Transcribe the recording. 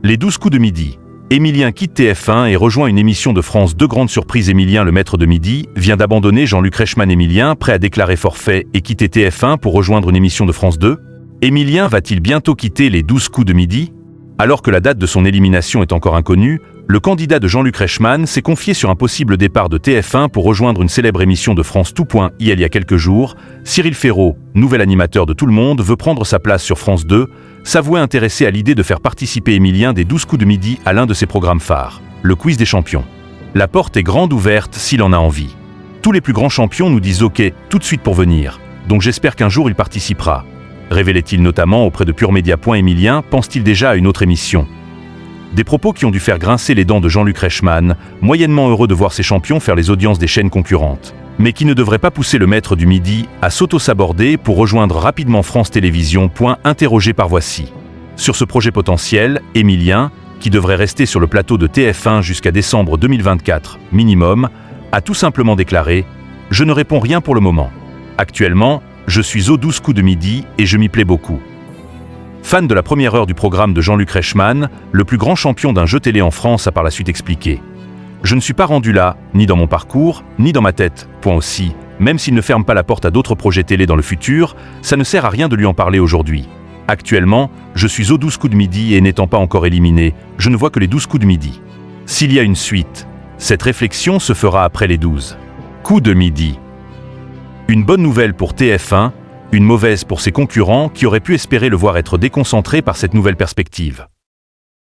Les 12 coups de midi. Émilien quitte TF1 et rejoint une émission de France 2. Grande surprise, Émilien, le maître de midi, vient d'abandonner Jean-Luc Reichmann. Émilien, prêt à déclarer forfait et quitter TF1 pour rejoindre une émission de France 2. Émilien va-t-il bientôt quitter les 12 coups de midi? Alors que la date de son élimination est encore inconnue, le candidat de Jean-Luc Reichmann s'est confié sur un possible départ de TF1 pour rejoindre une célèbre émission de France 2. Il y a quelques jours, Cyril Ferraud, nouvel animateur de Tout le monde, veut prendre sa place sur France 2, s'avouait intéressé à l'idée de faire participer Émilien des 12 coups de midi à l'un de ses programmes phares, le Quiz des champions. La porte est grande ouverte s'il en a envie. Tous les plus grands champions nous disent OK tout de suite pour venir, donc j'espère qu'un jour il participera. Révélait-il notamment auprès de Pure Média. Émilien pense-t-il déjà à une autre émission? Des propos qui ont dû faire grincer les dents de Jean-Luc Reichmann, moyennement heureux de voir ses champions faire les audiences des chaînes concurrentes, mais qui ne devraient pas pousser le maître du midi à s'auto-saborder pour rejoindre rapidement France Télévisions. Interrogé par Voici sur ce projet potentiel, Émilien, qui devrait rester sur le plateau de TF1 jusqu'à décembre 2024 minimum, a tout simplement déclaré « Je ne réponds rien pour le moment. Actuellement, je suis aux 12 coups de midi et je m'y plais beaucoup ». Fan de la première heure du programme de Jean-Luc Reichmann, le plus grand champion d'un jeu télé en France a par la suite expliqué « Je ne suis pas rendu là, ni dans mon parcours, ni dans ma tête. Aussi, même s'il ne ferme pas la porte à d'autres projets télé dans le futur, ça ne sert à rien de lui en parler aujourd'hui. Actuellement, je suis aux 12 coups de midi et n'étant pas encore éliminé, je ne vois que les 12 coups de midi. S'il y a une suite, cette réflexion se fera après les 12 coups de midi. » Une bonne nouvelle pour TF1, une mauvaise pour ses concurrents qui auraient pu espérer le voir être déconcentré par cette nouvelle perspective.